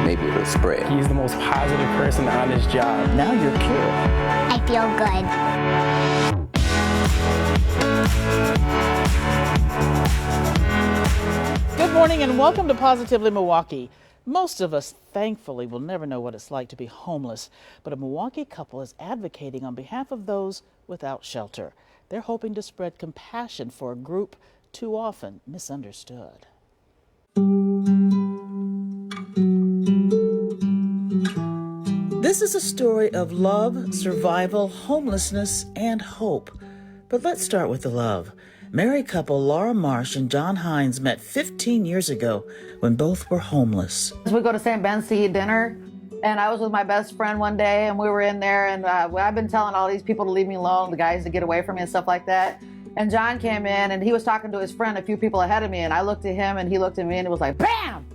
maybe it'll spread. He's the most positive person on his job. Now you're cured. I feel good. Good morning and welcome to Positively Milwaukee. Most of us, thankfully, will never know what it's like to be homeless, but a Milwaukee couple is advocating on behalf of those without shelter. They're hoping to spread compassion for a group too often misunderstood. This is a story of love, survival, homelessness, and hope. But let's start with the love. Married couple Laura Marsh and John Hines met 15 years ago when both were homeless. We go to St. Ben's to eat dinner, and I was with my best friend one day, and we were in there, and I've been telling all these people to leave me alone, the guys to get away from me and stuff like that. And John came in, and he was talking to his friend a few people ahead of me, and I looked at him, and he looked at me, and it was like, BAM!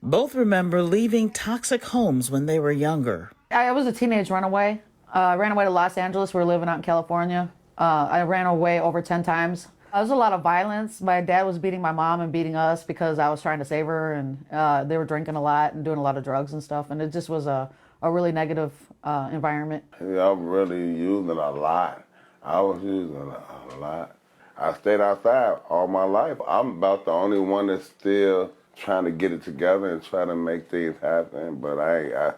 Both remember leaving toxic homes when they were younger. I was a teenage runaway. I ran away to Los Angeles. We were living out in California. I ran away over 10 times. There was a lot of violence. My dad was beating my mom and beating us because I was trying to save her, and they were drinking a lot and doing a lot of drugs and stuff, and it just was a really negative environment. Yeah, I'm really using a lot. I was using a lot. I stayed outside all my life. I'm about the only one that's still trying to get it together and try to make things happen, but I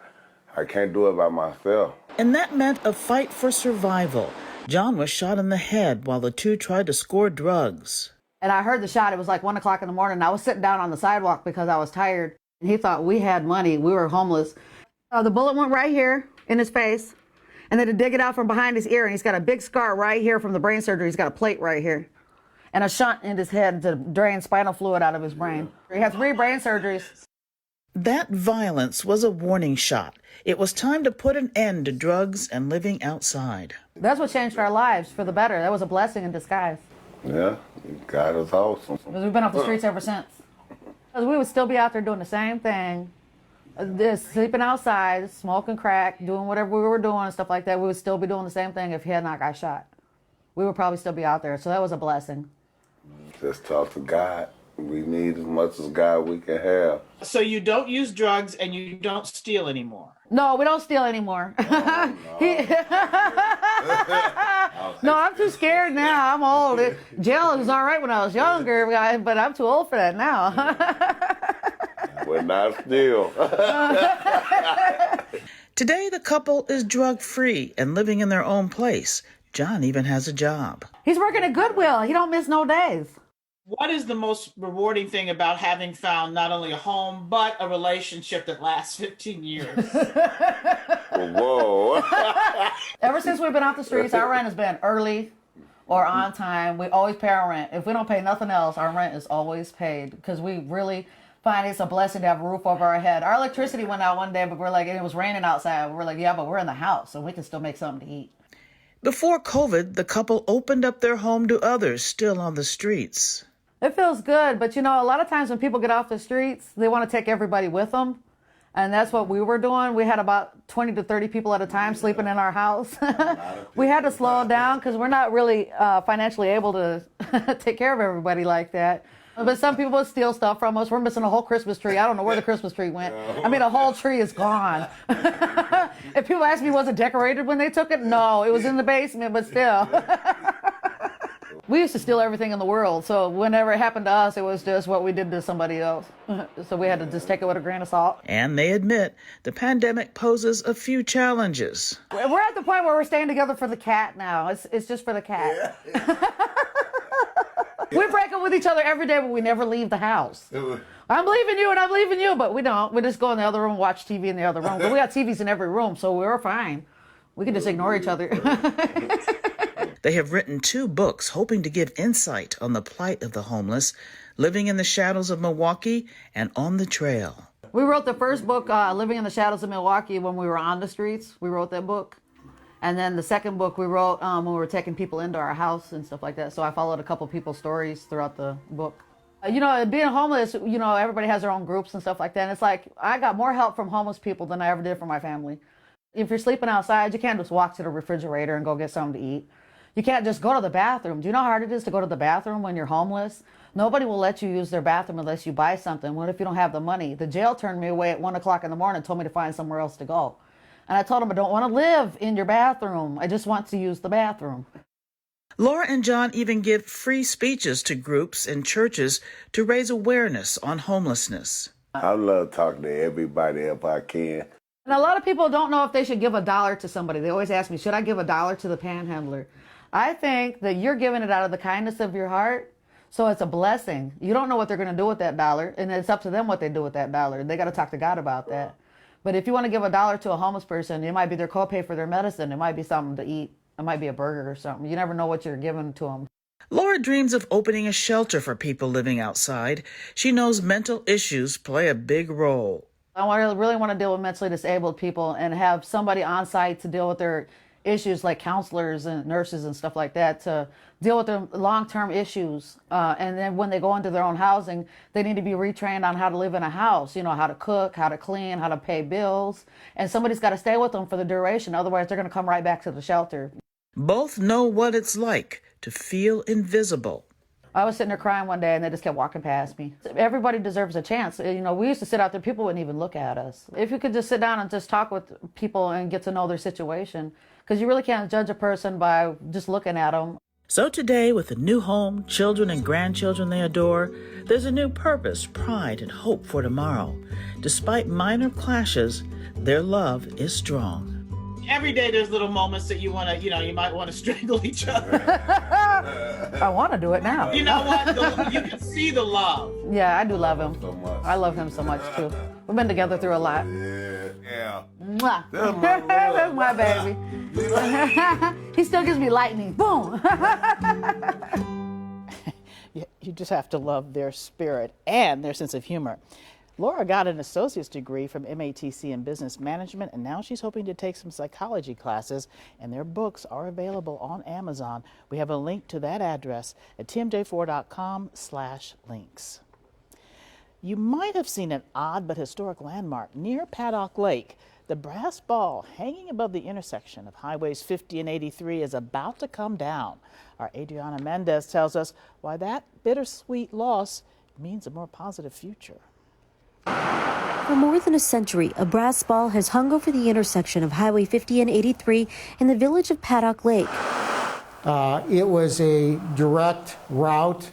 can't do it by myself. And that meant a fight for survival. John was shot in the head while the two tried to score drugs. And I heard the shot. It was like 1 o'clock in the morning. I was sitting down on the sidewalk because I was tired. And he thought we had money. We were homeless. The bullet went right here in his face. And then to dig it out from behind his ear. And he's got a big scar right here from the brain surgery. He's got a plate right here. And a shunt in his head to drain spinal fluid out of his brain. He had 3 brain surgeries. That violence was a warning shot. It was time to put an end to drugs and living outside. That's what changed our lives for the better. That was a blessing in disguise. Yeah, God is awesome. Because we've been off the streets ever since. Because we would still be out there doing the same thing, just sleeping outside, smoking crack, doing whatever we were doing and stuff like that. We would still be doing the same thing if he had not got shot. We would probably still be out there. So that was a blessing. Just talk to God. We need as much as God we can have. So you don't use drugs and you don't steal anymore? No, we don't steal anymore. No. No, I'm too scared now. I'm old. Jail was all right when I was younger, but I'm too old for that now. We're not still. Today, the couple is drug-free and living in their own place. John even has a job. He's working at Goodwill. He don't miss no days. What is the most rewarding thing about having found not only a home, but a relationship that lasts 15 years? Whoa. Ever since we've been off the streets, our rent has been early or on time. We always pay our rent. If we don't pay nothing else, our rent is always paid because we really find it's a blessing to have a roof over our head. Our electricity went out one day, but it was raining outside. We're like, yeah, but we're in the house, so we can still make something to eat. Before COVID, the couple opened up their home to others still on the streets. It feels good, but a lot of times when people get off the streets, they want to take everybody with them. And that's what we were doing. We had about 20 to 30 people at a time sleeping in our house. We had to slow down because we're not really financially able to take care of everybody like that. But some people would steal stuff from us. We're missing a whole Christmas tree. I don't know where the Christmas tree went. I mean, a whole tree is gone. If people ask me, was it decorated when they took it? No, it was in the basement, but still. We used to steal everything in the world, so whenever it happened to us, it was just what we did to somebody else. So we had to just take it with a grain of salt. And they admit the pandemic poses a few challenges. We're at the point where we're staying together for the cat now. It's just for the cat. Yeah. We break up with each other every day, but we never leave the house. I'm leaving you and I'm leaving you, but we don't. We just go in the other room and watch TV in the other room. But we got TVs in every room, so we're fine. We can just ignore each other. They have written 2 books hoping to give insight on the plight of the homeless, Living in the Shadows of Milwaukee and On the Trail. We wrote the first book, Living in the Shadows of Milwaukee, when we were on the streets. We wrote that book. And then the second book we wrote when we were taking people into our house and stuff like that. So I followed a couple people's stories throughout the book. Being homeless, everybody has their own groups and stuff like that. And it's like, I got more help from homeless people than I ever did from my family. If you're sleeping outside, you can't just walk to the refrigerator and go get something to eat. You can't just go to the bathroom. Do you know how hard it is to go to the bathroom when you're homeless? Nobody will let you use their bathroom unless you buy something. What if you don't have the money? The jail turned me away at 1 o'clock in the morning and told me to find somewhere else to go. And I told them I don't want to live in your bathroom. I just want to use the bathroom. Laura and John even give free speeches to groups and churches to raise awareness on homelessness. I love talking to everybody if I can. And a lot of people don't know if they should give $1 to somebody. They always ask me, should I give $1 to the panhandler? I think that you're giving it out of the kindness of your heart, so it's a blessing. You don't know what they're going to do with that $1, and it's up to them what they do with that $1. They got to talk to God about that. But if you want to give $1 to a homeless person, it might be their copay for their medicine. It might be something to eat. It might be a burger or something. You never know what you're giving to them. Laura dreams of opening a shelter for people living outside. She knows mental issues play a big role. I really want to deal with mentally disabled people and have somebody on site to deal with their issues, like counselors and nurses and stuff like that, to deal with their long-term issues. And then when they go into their own housing, they need to be retrained on how to live in a house, you know, how to cook, how to clean, how to pay bills. And somebody's got to stay with them for the duration. Otherwise, they're going to come right back to the shelter. Both know what it's like to feel invisible. I was sitting there crying one day and they just kept walking past me. Everybody deserves a chance. You know, we used to sit out there, people wouldn't even look at us. If you could just sit down and just talk with people and get to know their situation, because you really can't judge a person by just looking at them. So today, with a new home, children and grandchildren they adore, there's a new purpose, pride, and hope for tomorrow. Despite minor clashes, their love is strong. Every day there's little moments that you want to, you might want to strangle each other. I want to do it now. You know what? You can see the love. Yeah, I do love him. So much. I love him so much too. We've been together through a lot. Yeah. Mwah. That's my That's my baby. He still gives me lightning. Boom. You just have to love their spirit and their sense of humor. Laura got an associate's degree from MATC in business management, and now she's hoping to take some psychology classes, and their books are available on Amazon. We have a link to that address at tmj4.com/links. You might have seen an odd but historic landmark near Paddock Lake. The brass ball hanging above the intersection of Highways 50 and 83 is about to come down. Our Adriana Mendez tells us why that bittersweet loss means a more positive future. For more than a century, a brass ball has hung over the intersection of Highway 50 and 83 in the village of Paddock Lake. It was a direct route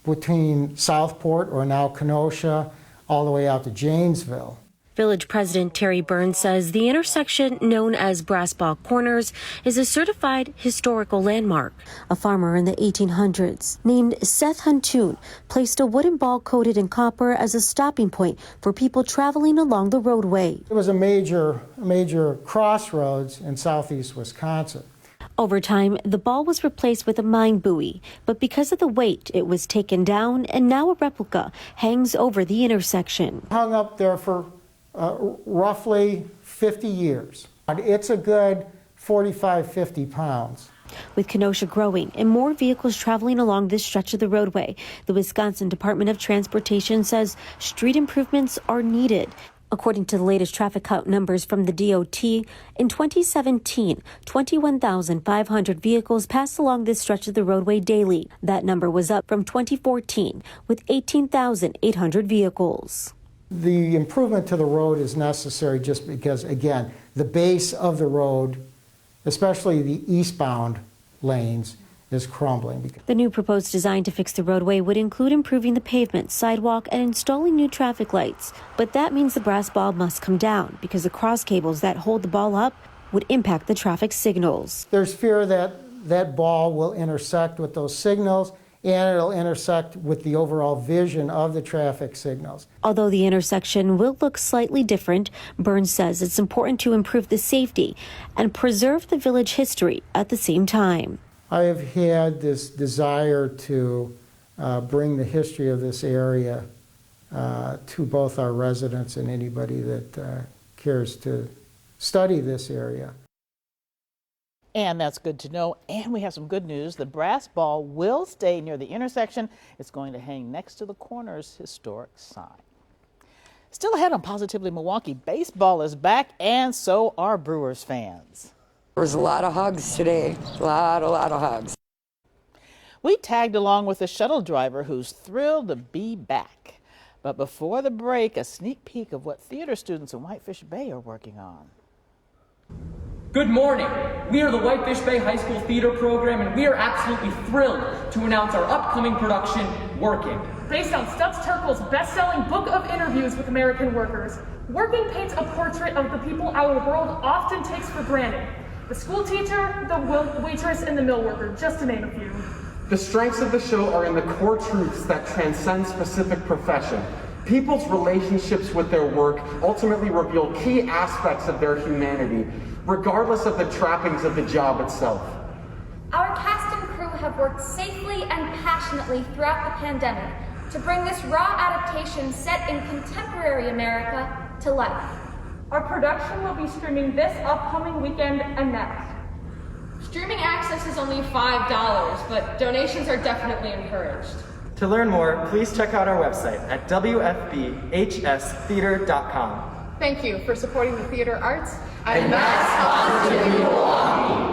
between Southport, or now Kenosha, all the way out to Janesville. Village President Terry Burns says the intersection, known as Brass Ball Corners, is a certified historical landmark. A farmer in the 1800s named Seth Huntoon placed a wooden ball coated in copper as a stopping point for people traveling along the roadway. It was a major crossroads in southeast Wisconsin. Over time, the ball was replaced with a mine buoy, but because of the weight, it was taken down, and now a replica hangs over the intersection. Hung up there for roughly 50 years. It's a good 45, 50 pounds. With Kenosha growing and more vehicles traveling along this stretch of the roadway, the Wisconsin Department of Transportation says street improvements are needed. According to the latest traffic count numbers from the DOT, in 2017, 21,500 vehicles passed along this stretch of the roadway daily. That number was up from 2014, with 18,800 vehicles. The improvement to the road is necessary just because, again, the base of the road, especially the eastbound lanes, is crumbling. The new proposed design to fix the roadway would include improving the pavement, sidewalk, and installing new traffic lights. But that means the brass ball must come down because the cross cables that hold the ball up would impact the traffic signals. There's fear that that ball will intersect with those signals, and it'll intersect with the overall vision of the traffic signals. Although the intersection will look slightly different, Burns says it's important to improve the safety and preserve the village history at the same time. I have had this desire to bring the history of this area to both our residents and anybody that cares to study this area. And that's good to know. And we have some good news. The brass ball will stay near the intersection. It's going to hang next to the corner's historic sign. Still ahead on Positively Milwaukee, baseball is back, and so are Brewers fans. There was a lot of hugs today, a lot of hugs. We tagged along with a shuttle driver who's thrilled to be back. But before the break, a sneak peek of what theater students in Whitefish Bay are working on. Good morning. We are the Whitefish Bay High School Theater Program, and we are absolutely thrilled to announce our upcoming production, Working. Based on Stubbs Terkel's best-selling book of interviews with American workers, Working paints a portrait of the people our world often takes for granted. The school teacher, the waitress, and the mill worker, just to name a few. The strengths of the show are in the core truths that transcend specific profession. People's relationships with their work ultimately reveal key aspects of their humanity, regardless of the trappings of the job itself. Our cast and crew have worked safely and passionately throughout the pandemic to bring this raw adaptation set in contemporary America to life. Our production will be streaming this upcoming weekend and next. Streaming access is only $5, but donations are definitely encouraged. To learn more, please check out our website at wfbhstheater.com. Thank you for supporting the theater arts. And that's Positively Milwaukee.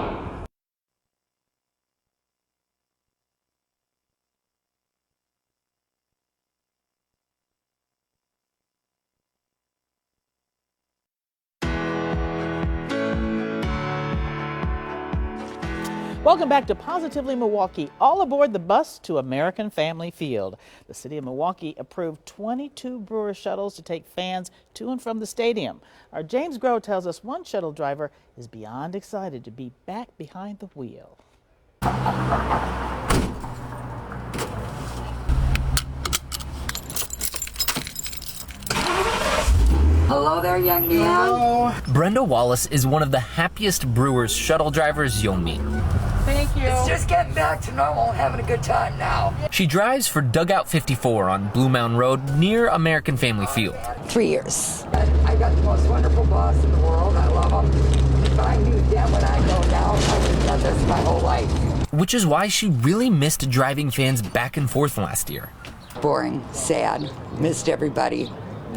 Welcome back to Positively Milwaukee. All aboard the bus to American Family Field. The city of Milwaukee approved 22 Brewer shuttles to take fans to and from the stadium. Our James Groh tells us one shuttle driver is beyond excited to be back behind the wheel. Hello there, young man. Hello. Brenda Wallace is one of the happiest Brewers shuttle drivers you'll meet. Thank you. It's just getting back to normal, having a good time now. She drives for Dugout 54 on Blue Mountain Road near American Family Field. 3 years. I got the most wonderful boss in the world. I love him. If I knew then when I go now, I would have done this my whole life. Which is why she really missed driving fans back and forth last year. Boring, sad, missed everybody.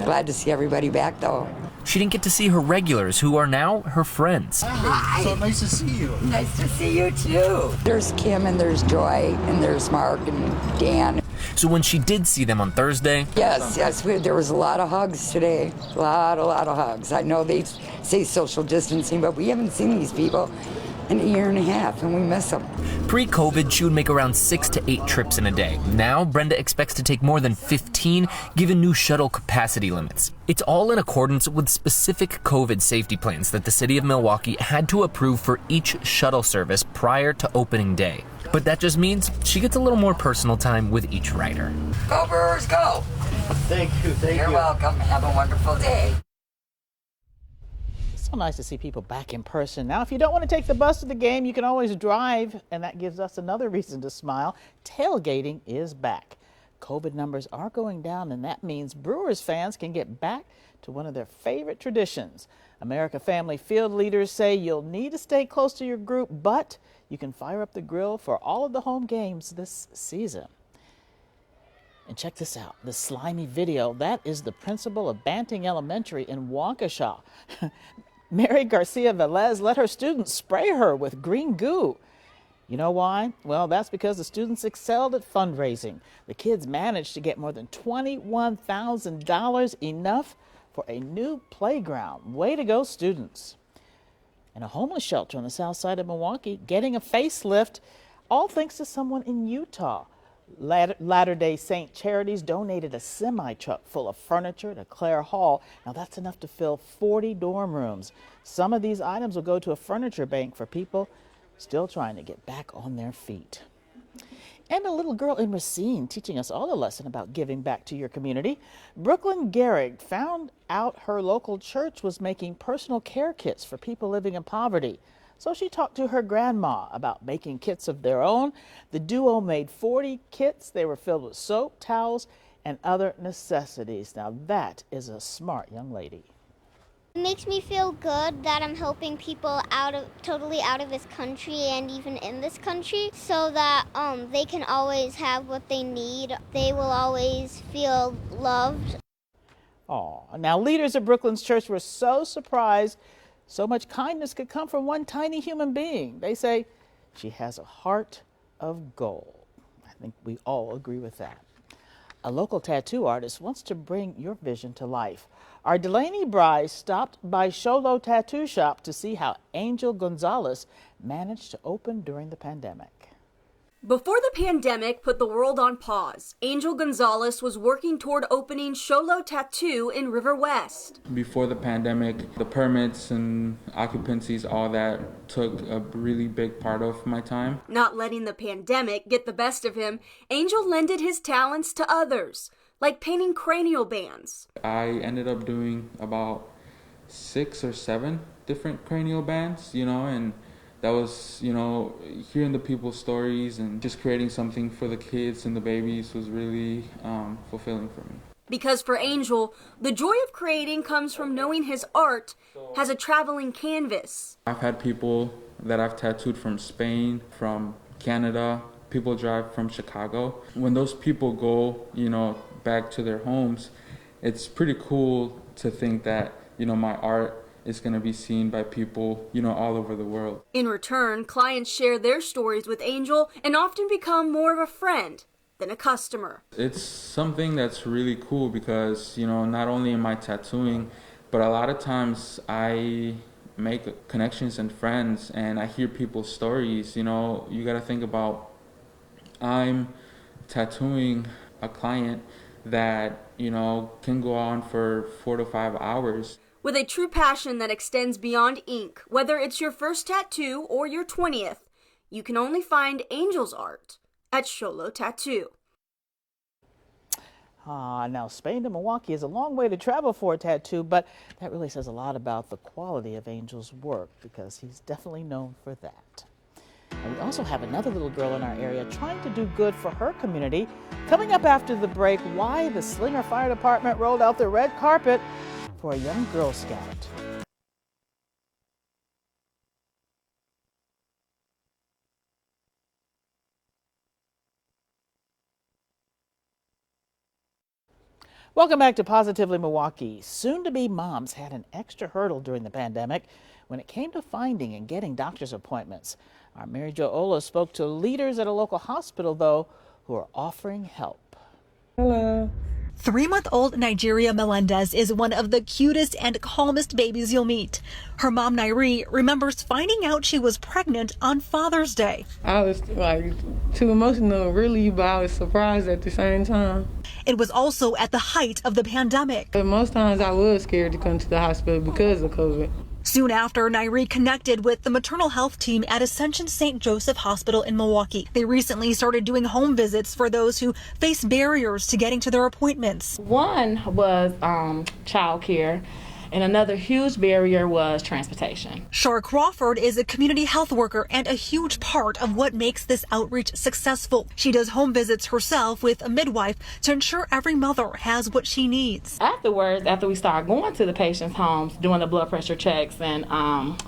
Glad to see everybody back, though. She didn't get to see her regulars, who are now her friends. Hi. So nice to see you. Nice to see you, too. There's Kim, and there's Joy, and there's Mark, and Dan. So when she did see them on Thursday... Yes, there was a lot of hugs today. A lot of hugs. I know they say social distancing, but we haven't seen these people in a year and a half, and we miss them. Pre-COVID, she would make around 6 to 8 trips in a day. Now, Brenda expects to take more than 15, given new shuttle capacity limits. It's all in accordance with specific COVID safety plans that the city of Milwaukee had to approve for each shuttle service prior to opening day. But that just means she gets a little more personal time with each rider. Go Brewers, go! Thank you. You're welcome. Have a wonderful day. So nice to see people back in person. Now, if you don't want to take the bus to the game, you can always drive, and that gives us another reason to smile. Tailgating is back. COVID numbers are going down, and that means Brewers fans can get back to one of their favorite traditions. America Family Field leaders say you'll need to stay close to your group, but you can fire up the grill for all of the home games this season. And check this out, the slimy video. That is the principal of Banting Elementary in Waukesha. Mary Garcia Velez let her students spray her with green goo. You know why? Well, that's because the students excelled at fundraising. The kids managed to get more than $21,000, enough for a new playground. Way to go, students. And a homeless shelter on the south side of Milwaukee getting a facelift, all thanks to someone in Utah. Latter-day Saint Charities donated a semi-truck full of furniture to Clare Hall. Now that's enough to fill 40 dorm rooms. Some of these items will go to a furniture bank for people still trying to get back on their feet. And a little girl in Racine teaching us all a lesson about giving back to your community. Brooklyn Garrick found out her local church was making personal care kits for people living in poverty. So she talked to her grandma about making kits of their own. The duo made 40 kits. They were filled with soap, towels, and other necessities. Now that is a smart young lady. It makes me feel good that I'm helping people totally out of this country and even in this country, so that they can always have what they need. They will always feel loved. Oh, now leaders of Brooklyn's church were so surprised so much kindness could come from one tiny human being. They say she has a heart of gold. think we all agree with that. A local tattoo artist wants to bring your vision to life. Our Delaney Bryce stopped by Sholo Tattoo Shop to see how Angel Gonzalez managed to open during the pandemic. Before the pandemic put the world on pause, Angel Gonzalez was working toward opening Sholo Tattoo in River West. Before the pandemic, the permits and occupancies, all that took a really big part of my time. Not letting the pandemic get the best of him, Angel lended his talents to others, like painting cranial bands. I ended up doing about 6 or 7 different cranial bands, and that was, hearing the people's stories and just creating something for the kids and the babies was really fulfilling for me. Because for Angel, the joy of creating comes from knowing his art has a traveling canvas. I've had people that I've tattooed from Spain, from Canada, people drive from Chicago. When those people go, back to their homes, it's pretty cool to think that, my art is going to be seen by people, all over the world. In return, clients share their stories with Angel and often become more of a friend than a customer. It's something that's really cool because, not only am I tattooing, but a lot of times I make connections and friends and I hear people's stories. You got to think about, I'm tattooing a client that, can go on for 4 to 5 hours. With a true passion that extends beyond ink, whether it's your first tattoo or your 20th, you can only find Angel's art at Sholo Tattoo. Now Spain to Milwaukee is a long way to travel for a tattoo, but that really says a lot about the quality of Angel's work because he's definitely known for that. And we also have another little girl in our area trying to do good for her community. Coming up after the break, why the Slinger Fire Department rolled out the red carpet for a young Girl Scout. Welcome back to Positively Milwaukee. Soon-to-be moms had an extra hurdle during the pandemic when it came to finding and getting doctor's appointments. Our Mary Jo Ola spoke to leaders at a local hospital, though, who are offering help. Hello. 3-month-old Nigeria Melendez is one of the cutest and calmest babies you'll meet. Her mom, Nairi, remembers finding out she was pregnant on Father's Day. I was too emotional, really, but I was surprised at the same time. It was also at the height of the pandemic. But most times I was scared to come to the hospital because of COVID. Soon after, Nairi connected with the maternal health team at Ascension St. Joseph Hospital in Milwaukee. They recently started doing home visits for those who face barriers to getting to their appointments. One was childcare, and another huge barrier was transportation. Shar Crawford is a community health worker and a huge part of what makes this outreach successful. She does home visits herself with a midwife to ensure every mother has what she needs. Afterwards, after we start going to the patients' homes, doing the blood pressure checks and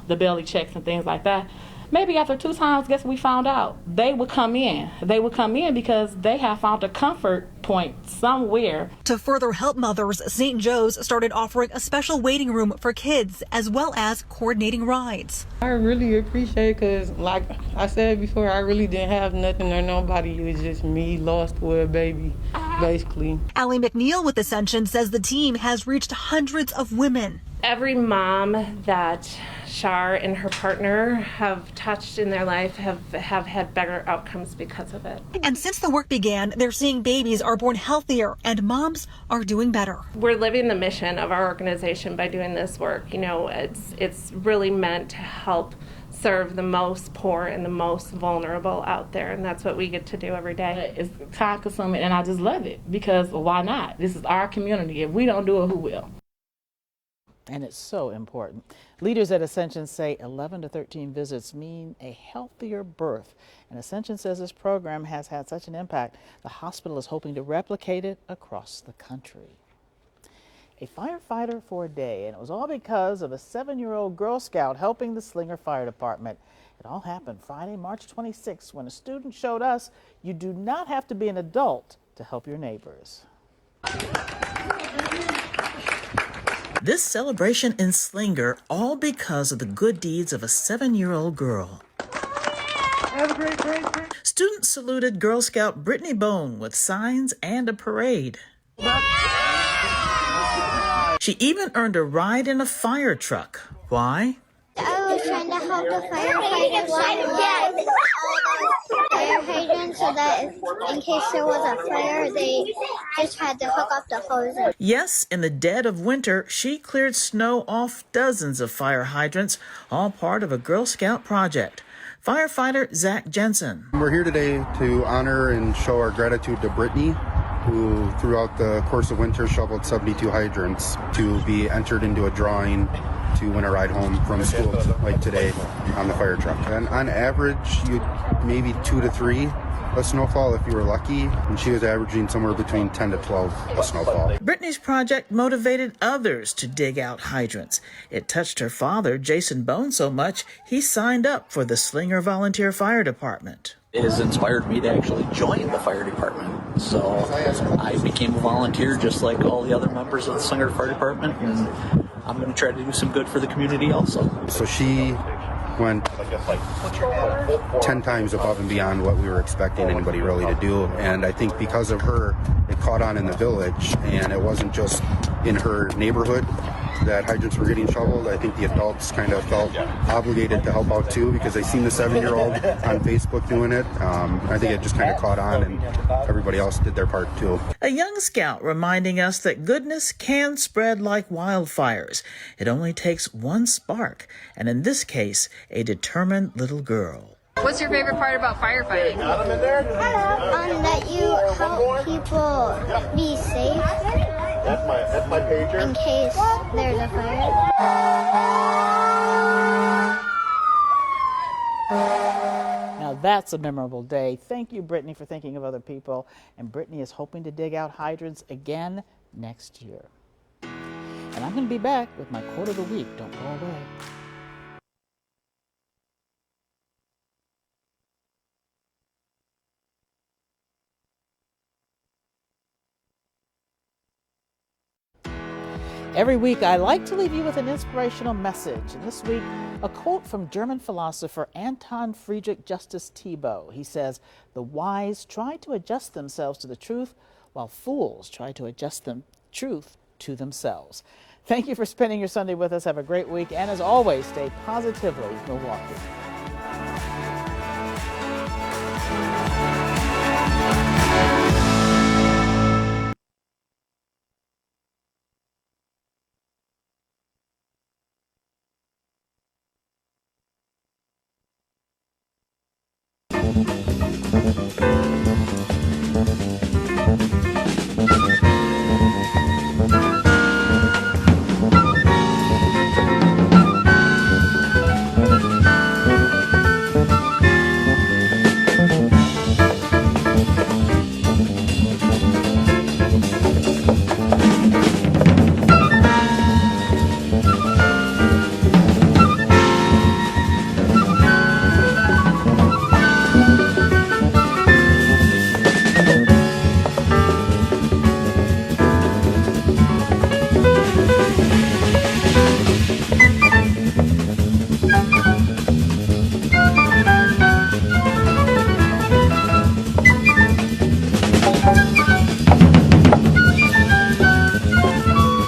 the belly checks and things like that, maybe after 2 times, guess what we found out? They would come in. They would come in because they have found a comfort point somewhere. To further help mothers, St. Joe's started offering a special waiting room for kids as well as coordinating rides. I really appreciate it because, like I said before, I really didn't have nothing or nobody. It was just me lost with a baby, basically. Allie McNeil with Ascension says the team has reached hundreds of women. Every mom that Shar and her partner have touched in their life have had better outcomes because of it. And since the work began, they're seeing babies are born healthier and moms are doing better. We're living the mission of our organization by doing this work. It's really meant to help serve the most poor and the most vulnerable out there, and that's what we get to do every day. It's time consuming, and I just love it because why not? This is our community. If we don't do it, who will? And it's so important. Leaders at Ascension say 11 to 13 visits mean a healthier birth. And Ascension says this program has had such an impact, the hospital is hoping to replicate it across the country. A firefighter for a day, and it was all because of a 7-year-old Girl Scout helping the Slinger Fire Department. It all happened Friday, March 26th, when a student showed us you do not have to be an adult to help your neighbors. This celebration in Slinger, all because of the good deeds of a 7-year-old girl. Have a great day. Students saluted Girl Scout Brittany Bone with signs and a parade. She even earned a ride in a fire truck. Why? I was trying to help the firefighters find all those fire hydrants so that in case there was a fire, they just had to hook up the hoses. Yes, in the dead of winter, she cleared snow off dozens of fire hydrants, all part of a Girl Scout project. Firefighter Zach Jensen. We're here today to honor and show our gratitude to Brittany, who throughout the course of winter shoveled 72 hydrants to be entered into a drawing to win a ride home from school like today on the fire truck. And on average, you maybe 2 to 3 a snowfall if you were lucky, and she was averaging somewhere between 10 to 12 a snowfall. Brittany's project motivated others to dig out hydrants. It touched her father, Jason Bone, so much he signed up for the Slinger Volunteer Fire Department. It has inspired me to actually join the fire department. So I became a volunteer just like all the other members of the Slinger Fire Department, and I'm going to try to do some good for the community also. So she went 10 times above and beyond what we were expecting anybody really to do. And I think because of her, it caught on in the village, and it wasn't just in her neighborhood that hydrants were getting shoveled. I think the adults kind of felt obligated to help out too, because they seen the 7-year-old on Facebook doing it. I think it just kind of caught on, and everybody else did their part too. A young scout reminding us that goodness can spread like wildfires. It only takes one spark, and in this case, a determined little girl. What's your favorite part about firefighting? That you help people be safe. That's my pager. In case there's a fire. Now that's a memorable day. Thank you, Brittany, for thinking of other people. And Brittany is hoping to dig out hydrants again next year. And I'm going to be back with my quote of the week. Don't go away. Every week, I like to leave you with an inspirational message. And this week, a quote from German philosopher Anton Friedrich Justus Thibaut. He says, "The wise try to adjust themselves to the truth, while fools try to adjust the truth to themselves." Thank you for spending your Sunday with us. Have a great week. And as always, stay positively Milwaukee.